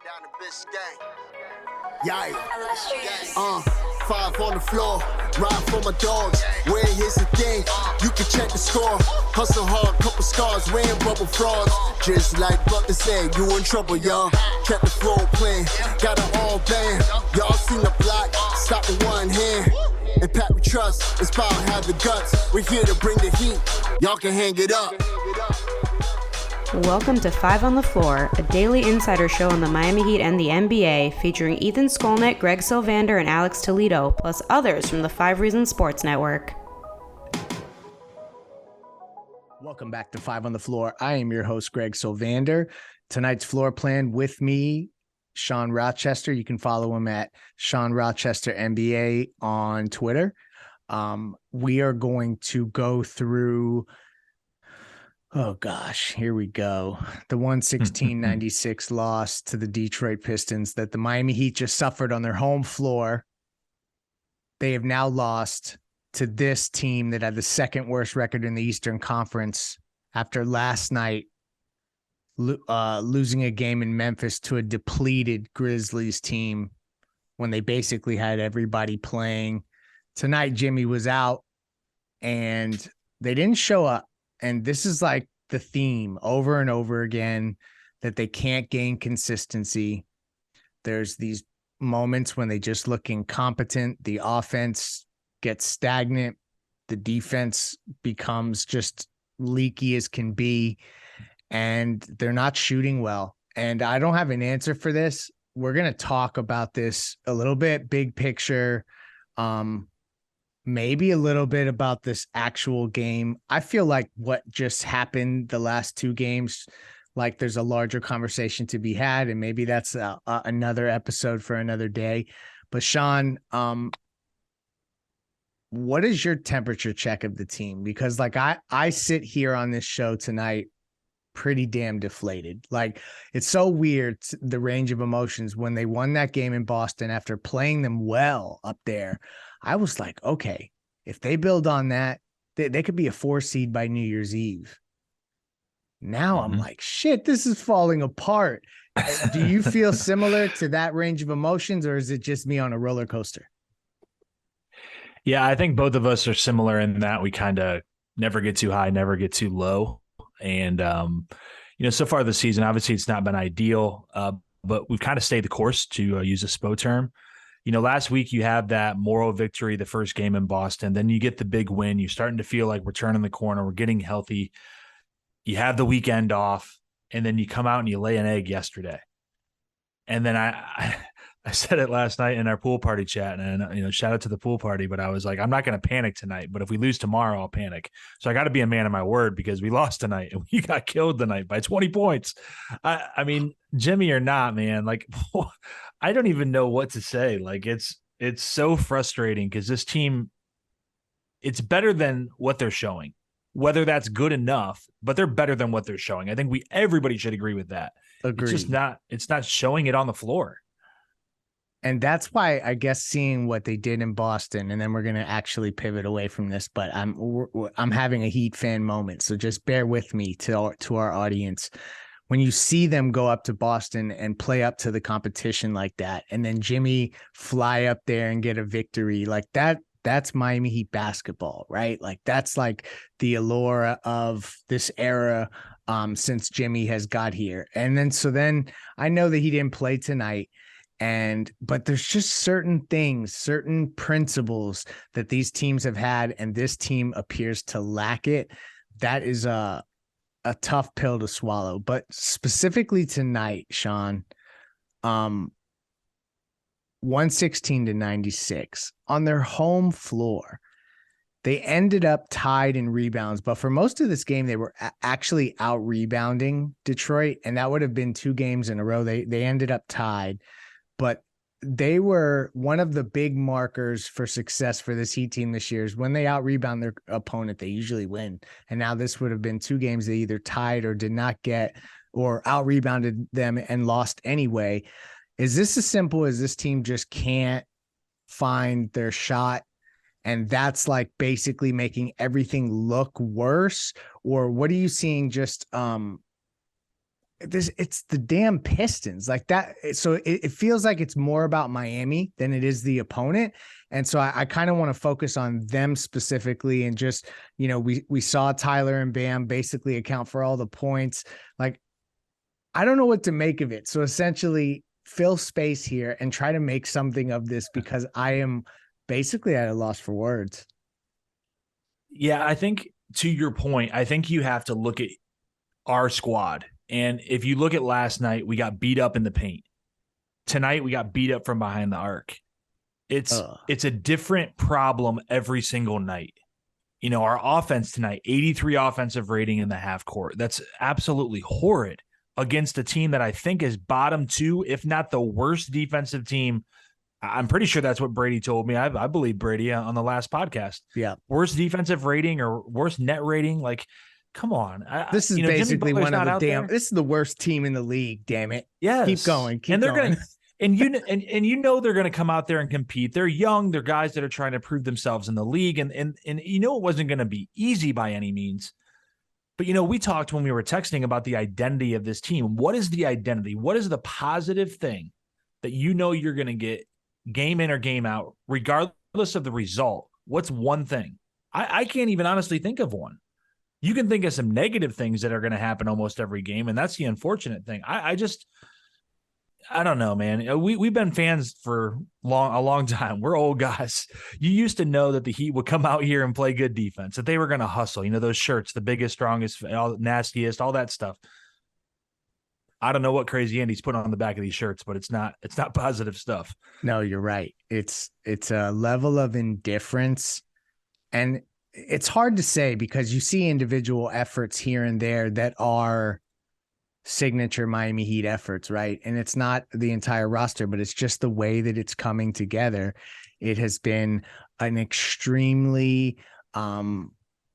Down the Biscayne. Yeah. 5 on the floor, ride for my dogs. Where here's the thing, you can check the score. Hustle hard, couple scars, wearing bubble frogs. Just like Butler said, you in trouble, y'all. Kept the flow playing, got it all banned. Y'all seen the block, stop with one hand. And Pat we trust, it's power have the guts. We're here to bring the heat, y'all can hang it up. Welcome to 5 on the Floor, a daily insider show on the Miami Heat and the NBA, featuring Ethan Skolnick, Greg Sylvander, and Alex Toledo, plus others from the 5 Reasons Sports Network. Welcome back to 5 on the Floor. I am your host, Greg Sylvander. Tonight's floor plan with me, Sean Rochester. You can follow him at Sean Rochester NBA on Twitter. We are going to go through... Oh, gosh, here we go. The 116-96 loss to the Detroit Pistons that the Miami Heat just suffered on their home floor. They have now lost to this team that had the second worst record in the Eastern Conference after last night losing a game in Memphis to a depleted Grizzlies team when they basically had everybody playing. Tonight, Jimmy was out, and they didn't show up. And this is like the theme over and over again, that they can't gain consistency. There's these moments when they just look incompetent. The offense gets stagnant. The defense becomes just leaky as can be. And they're not shooting well. And I don't have an answer for this. We're going to talk about this a little bit, big picture. Maybe a little bit about this actual game. I feel like what just happened the last two games, like there's a larger conversation to be had, and maybe that's another episode for another day. But Sean, what is your temperature check of the team? Because like I sit here on this show tonight pretty damn deflated. Like, it's so weird, the range of emotions. When they won that game in Boston after playing them well up there, I was like, okay, if they build on that, they could be a 4 seed by New Year's Eve. Now I'm like, shit, this is falling apart. Do you feel similar to that range of emotions, or is it just me on a roller coaster? Yeah, I think both of us are similar in that we kind of never get too high, never get too low. And, so far this season, obviously it's not been ideal, but we've kind of stayed the course, to use a SPO term. Last week you have that moral victory, the first game in Boston. Then you get the big win. You're starting to feel like we're turning the corner. We're getting healthy. You have the weekend off, and then you come out and you lay an egg yesterday. And then I said it last night in our pool party chat, and shout out to the pool party, but I was like, I'm not going to panic tonight, but if we lose tomorrow, I'll panic. So I got to be a man of my word, because we lost tonight and we got killed tonight by 20 points. I mean, Jimmy or not, man, like, I don't even know what to say. Like, it's so frustrating, because this team, it's better than what they're showing, whether that's good enough, but they're better than what they're showing. I think everybody should agree with that. Agreed. It's not showing it on the floor. And that's why, I guess, seeing what they did in Boston, and then we're going to actually pivot away from this, but I'm having a Heat fan moment. So just bear with me to our audience. When you see them go up to Boston and play up to the competition like that, and then Jimmy fly up there and get a victory like that, that's Miami Heat basketball, right? Like, that's like the allure of this era since Jimmy has got here. And then I know that he didn't play tonight, but there's just certain things, certain principles that these teams have had, and this team appears to lack it. That is a tough pill to swallow. But specifically tonight, Sean, 116-96 on their home floor. They ended up tied in rebounds, but for most of this game, they were actually out rebounding Detroit, and that would have been 2 games in a row. They ended up tied. But they were one of the big markers for success for this Heat team this year. Is when they out-rebound their opponent, they usually win. And now this would have been 2 games they either tied or did not get, or out-rebounded them and lost anyway. Is this as simple as this team just can't find their shot, and that's like basically making everything look worse? Or what are you seeing just it's the damn Pistons like that. So it feels like it's more about Miami than it is the opponent. And so I kind of want to focus on them specifically. And just, we saw Tyler and Bam basically account for all the points. Like, I don't know what to make of it. So essentially fill space here and try to make something of this, because I am basically at a loss for words. Yeah, I think to your point, I think you have to look at our squad. And if you look at last night, we got beat up in the paint. Tonight, we got beat up from behind the arc. It's a different problem every single night. Our offense tonight, 83 offensive rating in the half court. That's absolutely horrid against a team that I think is bottom 2, if not the worst defensive team. I'm pretty sure that's what Brady told me. I believe Brady on the last podcast. Yeah. Worst defensive rating or worst net rating. Like, come on. This is basically one of the this is the worst team in the league. Damn it. Yes. Keep going. And they're going to, and they're going to come out there and compete. They're young. They're guys that are trying to prove themselves in the league. And it wasn't going to be easy by any means. But, we talked when we were texting about the identity of this team. What is the identity? What is the positive thing that you're going to get game in or game out, regardless of the result? What's one thing? I can't even honestly think of one. You can think of some negative things that are going to happen almost every game, and that's the unfortunate thing. I don't know, man. We've been fans for a long time. We're old guys. You used to know that the Heat would come out here and play good defense, that they were going to hustle. Those shirts, the biggest, strongest, all nastiest, all that stuff. I don't know what crazy Andy's put on the back of these shirts, but it's not positive stuff. No, you're right. It's a level of indifference, and it's hard to say because you see individual efforts here and there that are signature Miami Heat efforts, right? And it's not the entire roster, but it's just the way that it's coming together. It has been an extremely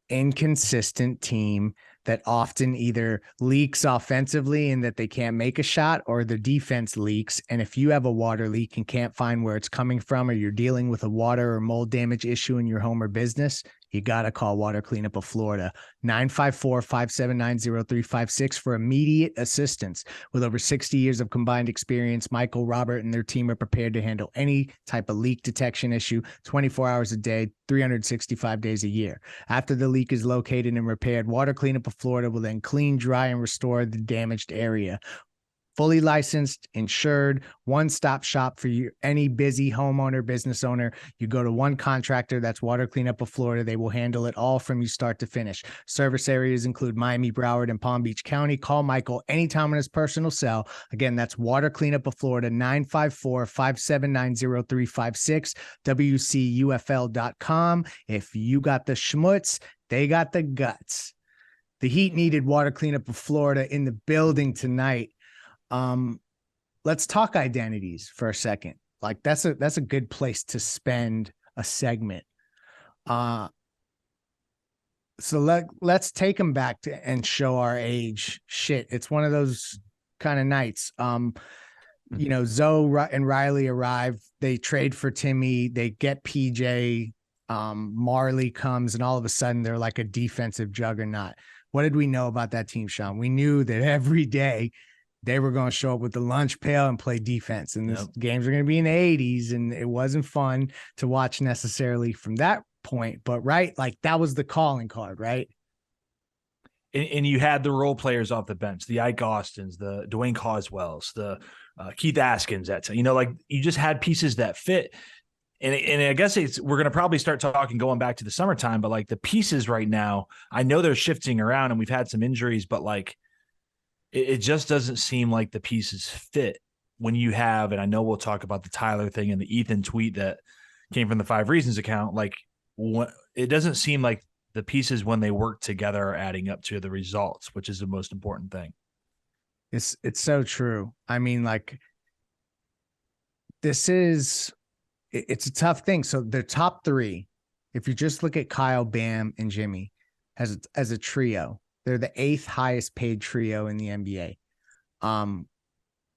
inconsistent team that often either leaks offensively in that they can't make a shot, or the defense leaks. And if you have a water leak and can't find where it's coming from, or you're dealing with a water or mold damage issue in your home or business, you got to call Water Cleanup of Florida, 954-579-0356 for immediate assistance. With over 60 years of combined experience, Michael, Robert, and their team are prepared to handle any type of leak detection issue 24 hours a day, 365 days a year. After the leak is located and repaired, Water Cleanup of Florida will then clean, dry, and restore the damaged area. Fully licensed, insured, one-stop shop for you, any busy homeowner, business owner. You go to one contractor, that's Water Cleanup of Florida. They will handle it all from you start to finish. Service areas include Miami, Broward, and Palm Beach County. Call Michael anytime on his personal cell. Again, that's Water Cleanup of Florida, 954-579-0356, WCUFL.com. If you got the schmutz, they got the guts. The Heat needed Water Cleanup of Florida in the building tonight. Let's talk identities for a second. Like that's a good place to spend a segment. So let's take them back and show our age. Shit, it's one of those kind of nights. Zoe and Riley arrive. They trade for Timmy. They get PJ. Marley comes, and all of a sudden they're like a defensive juggernaut. What did we know about that team, Sean? We knew that every day they were going to show up with the lunch pail and play defense. And the games are going to be in the 80s, and it wasn't fun to watch necessarily from that point. But, right, like that was the calling card, right? And you had the role players off the bench, the Ike Austins, the Dwayne Coswells, the Keith Askins. You just had pieces that fit. And I guess we're going to probably start talking going back to the summertime, but like the pieces right now, I know they're shifting around and we've had some injuries, but like it just doesn't seem like the pieces fit when you have, and I know we'll talk about the Tyler thing and the Ethan tweet that came from the 5 Reasons account. Like it doesn't seem like the pieces when they work together are adding up to the results, which is the most important thing. It's so true. I mean, like it's a tough thing. So the top 3, if you just look at Kyle, Bam, and Jimmy as a trio, they're the 8th highest paid trio in the NBA.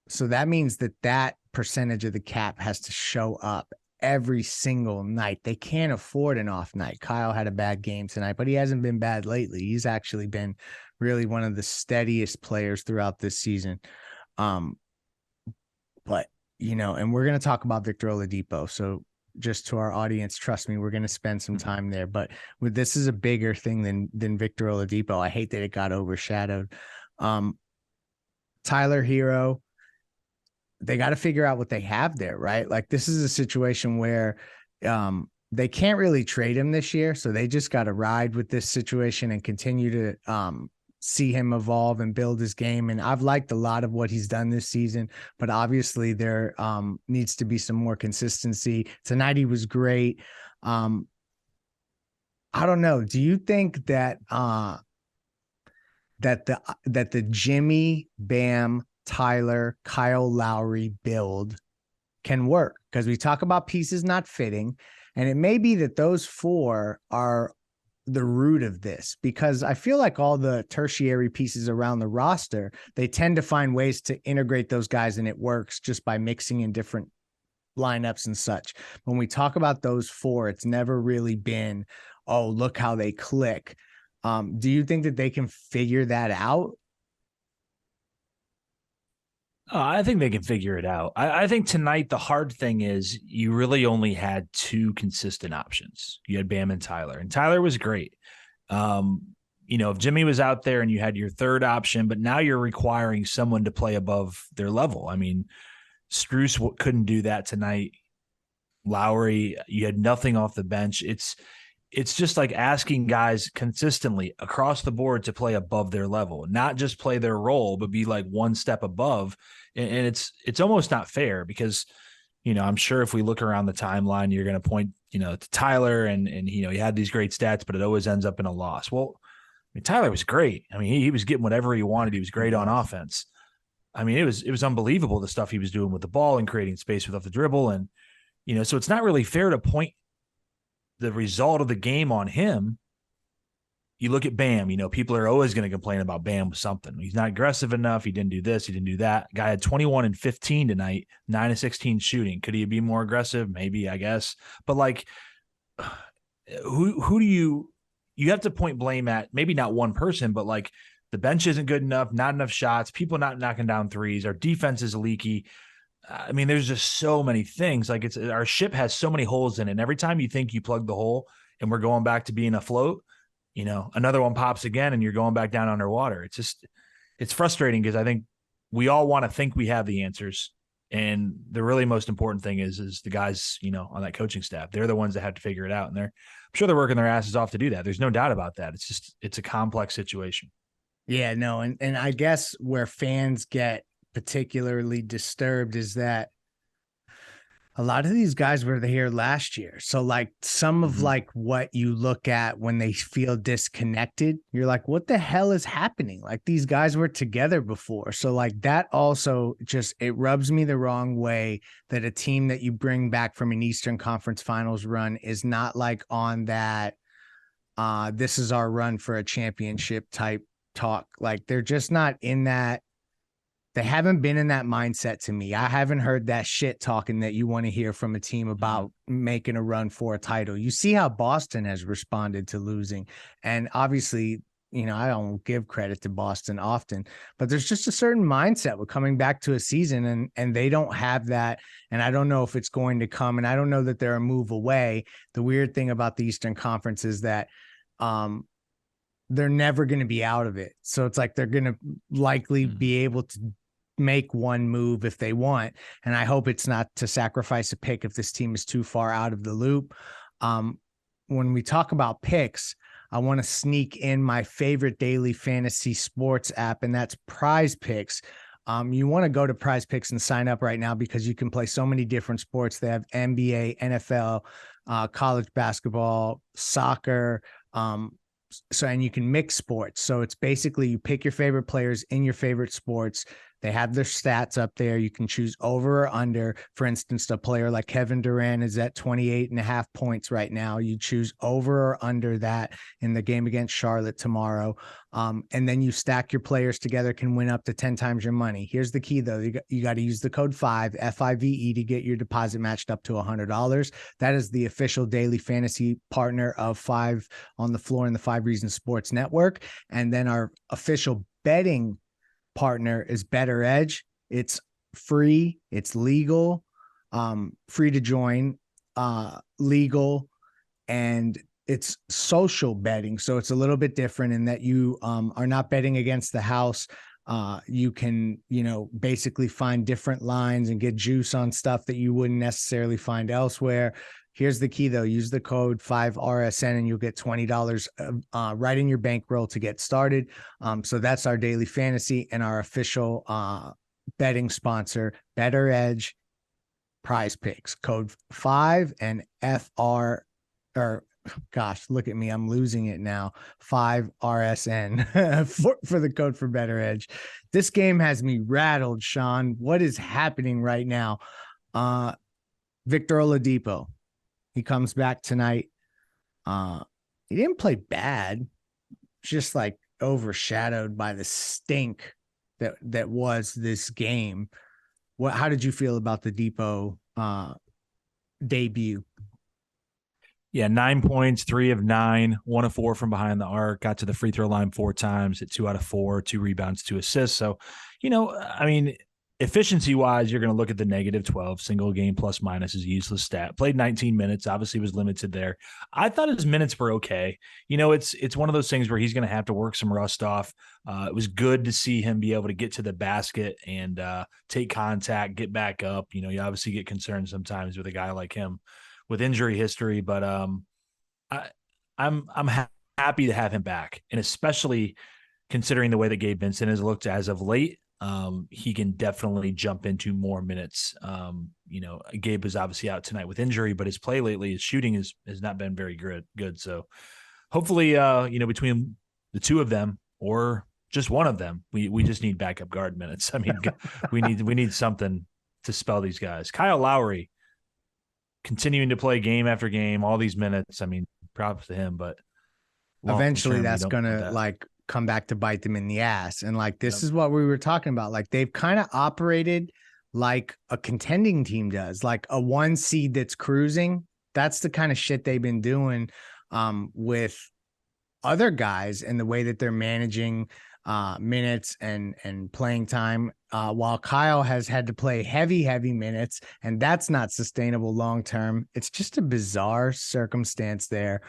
So that means that percentage of the cap has to show up every single night. They can't afford an off night. Kyle had a bad game tonight, but he hasn't been bad lately. He's actually been really one of the steadiest players throughout this season. But, and we're going to talk about Victor Oladipo. So just to our audience, trust me, we're going to spend some time there. But this is a bigger thing than Victor Oladipo. I hate that it got overshadowed. Tyler Hero, they got to figure out what they have there, right? Like, this is a situation where they can't really trade him this year. So they just got to ride with this situation and continue to see him evolve and build his game. And I've liked a lot of what he's done this season, but obviously there needs to be some more consistency. Tonight he was great. I don't know. Do you think that that the Jimmy, Bam, Tyler, Kyle Lowry build can work? Because we talk about pieces not fitting, and it may be that those four are the root of this, because I feel like all the tertiary pieces around the roster, they tend to find ways to integrate those guys, and it works just by mixing in different lineups and such. When we talk about those four, it's never really been, oh, look how they click. Do you think that they can figure that out? I think they can figure it out. I think tonight the hard thing is you really only had two consistent options. You had Bam and Tyler was great. If Jimmy was out there and you had your third option, but now you're requiring someone to play above their level. I mean, Strus couldn't do that tonight. Lowry, you had nothing off the bench. It's just like asking guys consistently across the board to play above their level, not just play their role, but be like one step above. And it's almost not fair because, I'm sure if we look around the timeline, you're going to point, to Tyler and he had these great stats, but it always ends up in a loss. Well, Tyler was great. I mean, he was getting whatever he wanted. He was great on offense. I mean, it was unbelievable the stuff he was doing with the ball and creating space without the dribble. And, so it's not really fair to point the result of the game on him. You look at Bam, people are always going to complain about Bam with something. He's not aggressive enough. He didn't do this. He didn't do that. Guy had 21 and 15 tonight, 9 and 16 shooting. Could he be more aggressive? Maybe, I guess. But like, who do you have to point blame at? Maybe not one person, but like the bench isn't good enough, not enough shots, people not knocking down threes. Our defense is leaky. I mean, there's just so many things. Like our ship has so many holes in it. And every time you think you plug the hole and we're going back to being afloat, another one pops again and you're going back down underwater. It's frustrating because I think we all want to think we have the answers. And the really most important thing is the guys, on that coaching staff. They're the ones that have to figure it out. And I'm sure they're working their asses off to do that. There's no doubt about that. It's a complex situation. Yeah, no. And I guess where fans get particularly disturbed is that a lot of these guys were here last year. So like some of like what you look at when they feel disconnected, you're like, what the hell is happening? Like these guys were together before. So like that also it rubs me the wrong way that a team that you bring back from an Eastern Conference Finals run is not like on that, this is our run for a championship type talk. Like they're just not in that. They haven't been in that mindset to me. I haven't heard that shit talking that you want to hear from a team about making a run for a title. You see how Boston has responded to losing. And obviously, I don't give credit to Boston often, but there's just a certain mindset with coming back to a season and they don't have that. And I don't know if it's going to come, and I don't know that they're a move away. The weird thing about the Eastern Conference is that, they're never going to be out of it. So it's like, they're going to likely be able to make one move if they want. And I hope it's not to sacrifice a pick if this team is too far out of the loop. When we talk about picks, I want to sneak in my favorite daily fantasy sports app, and that's Prize Picks. You want to go to Prize Picks and sign up right now because you can play so many different sports. They have NBA, NFL, college basketball, soccer, and you can mix sports. So it's basically you pick your favorite players in your favorite sports. They have their stats up there. You can choose over or under. For instance, a player like Kevin Durant is at 28.5 points right now. You choose over or under that in the game against Charlotte tomorrow. And then you stack your players together, can win up to 10 times your money. Here's the key, though. You got to use the code FIVE to get your deposit matched up to $100. That is the official daily fantasy partner of Five on the Floor in the Five Reasons Sports Network. And then our official betting partner is Better Edge. It's free. It's legal, free to join, legal, and it's social betting. So it's a little bit different in that you are not betting against the house. You can, basically find different lines and get juice on stuff that you wouldn't necessarily find elsewhere. Here's the key, though. Use the code 5RSN and you'll get $20 right in your bankroll to get started. So that's our daily fantasy and our official betting sponsor, Better Edge Prize Picks. Code 5 and FR, or gosh, look at me. I'm losing it now. 5RSN for the code for Better Edge. This game has me rattled, Sean. What is happening right now? Victor Oladipo. He comes back tonight. He didn't play bad, just like overshadowed by the stink that was this game. How did you feel about the Depot debut? Yeah, 9 points, 3 of 9, 1 of 4 from behind the arc, got to the free throw line 4 times, at 2 out of 4, 2 rebounds, 2 assists. So, efficiency-wise, you're going to look at the -12. Single game plus minus is a useless stat. Played 19 minutes, obviously was limited there. I thought his minutes were okay. It's one of those things where he's going to have to work some rust off. It was good to see him be able to get to the basket and take contact, get back up. You obviously get concerned sometimes with a guy like him with injury history, but I'm happy to have him back, and especially considering the way that Gabe Vincent has looked as of late. He can definitely jump into more minutes. Gabe was obviously out tonight with injury, but his play lately, his shooting has not been very good. So hopefully, between the two of them or just one of them, we just need backup guard minutes. I mean, we need something to spell these guys. Kyle Lowry continuing to play game after game, all these minutes. I mean, props to him, but eventually that's going to come back to bite them in the ass. And this is what we were talking about. They've kind of operated like a contending team does, like a 1 seed that's cruising. That's the kind of shit they've been doing with other guys and the way that they're managing minutes and playing time, while Kyle has had to play heavy minutes, and that's not sustainable long term. It's just a bizarre circumstance there.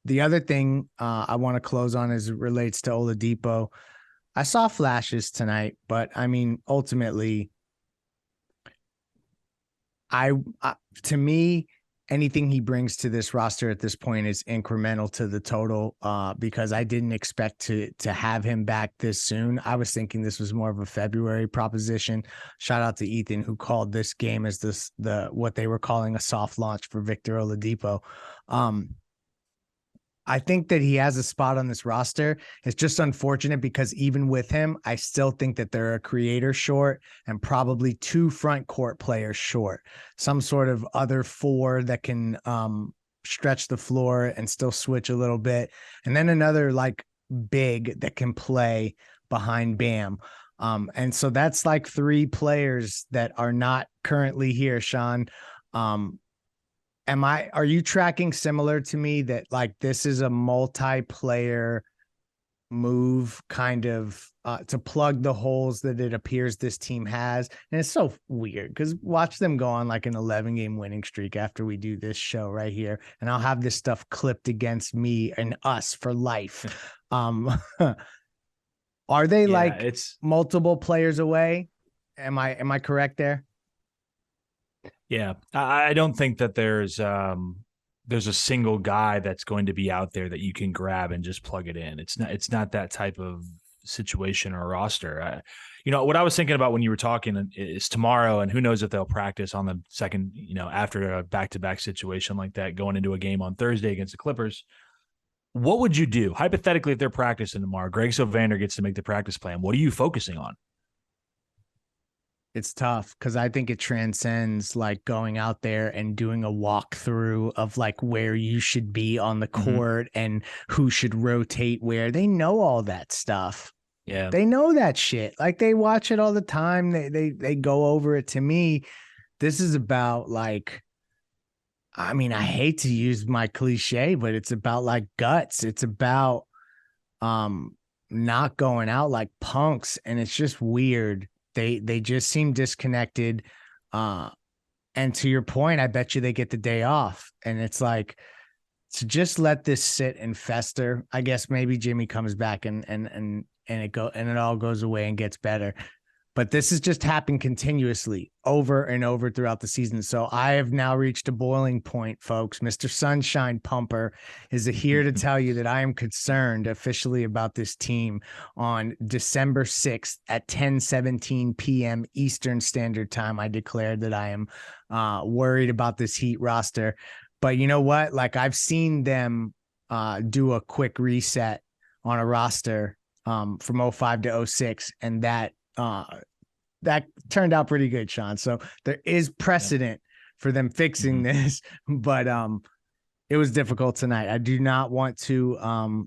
The other thing I want to close on as it relates to Oladipo, I saw flashes tonight, but I mean, ultimately, to me, anything he brings to this roster at this point is incremental to the total, because I didn't expect to have him back this soon. I was thinking this was more of a February proposition. Shout out to Ethan, who called this game as what they were calling a soft launch for Victor Oladipo. I think that he has a spot on this roster. It's just unfortunate because even with him, I still think that they're a creator short and probably 2 front court players short. Some sort of other 4 that can stretch the floor and still switch a little bit. And then another big that can play behind Bam. And so that's 3 players that are not currently here, Sean. Are you tracking similar to me that this is a multiplayer move kind of to plug the holes that it appears this team has? And it's so weird because watch them go on an 11-game winning streak after we do this show right here. And I'll have this stuff clipped against me and us for life. Are they it's multiple players away? Am I correct there? Yeah, I don't think that there's a single guy that's going to be out there that you can grab and just plug it in. It's not that type of situation or roster. What I was thinking about when you were talking is tomorrow, and who knows if they'll practice on the second, after a back-to-back situation like that, going into a game on Thursday against the Clippers. What would you do hypothetically if they're practicing tomorrow? Greg Sylvander gets to make the practice plan. What are you focusing on? It's tough because I think it transcends like going out there and doing a walkthrough of like where you should be on the court and who should rotate where. They know all that stuff. Yeah. They know that shit. Like they watch it all the time. They go over it. To me, this is about like, I mean, I hate to use my cliche, but it's about like guts. It's about not going out like punks, and it's just weird. They just seem disconnected. And to your point, I bet you they get the day off. And it's like, to just let this sit and fester. I guess maybe Jimmy comes back and it all goes away and gets better. But this has just happened continuously over and over throughout the season. So I have now reached a boiling point, folks. Mr. Sunshine Pumper is here to tell you that I am concerned officially about this team on December 6th at 10:17 p.m. Eastern Standard Time. I declared that I am worried about this Heat roster. But you know what? Like, I've seen them do a quick reset on a roster from 05 to 06, and that turned out pretty good, Sean. So there is precedent for them fixing this, but it was difficult tonight. I do not want to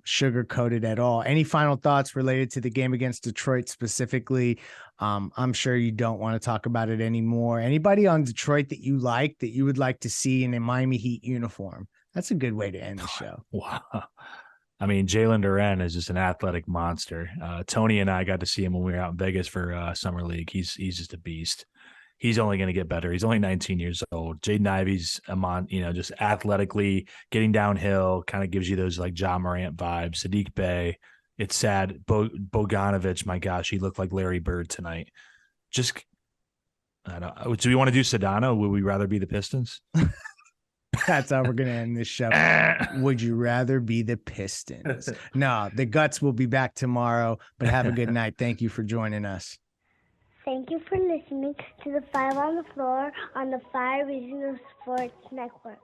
sugarcoat it at all. Any final thoughts related to the game against Detroit specifically? I'm sure you don't want to talk about it anymore. Anybody on Detroit that you like, that you would like to see in a Miami Heat uniform? That's a good way to end the show. Wow. I mean, Jalen Duren is just an athletic monster. Tony and I got to see him when we were out in Vegas for Summer League. He's just a beast. He's only going to get better. He's only 19 years old. Jaden Ivey's just athletically getting downhill, kind of gives you those like Ja Morant vibes. Sadiq Bey, it's sad. Bogdanovich, my gosh, he looked like Larry Bird tonight. Just, I don't know. Do we want to do Sedano? Would we rather be the Pistons? That's how we're going to end this show. Would you rather be the Pistons? No, the Guts will be back tomorrow, but have a good night. Thank you for joining us. Thank you for listening to the Five on the Floor on the Five Regional Sports Network.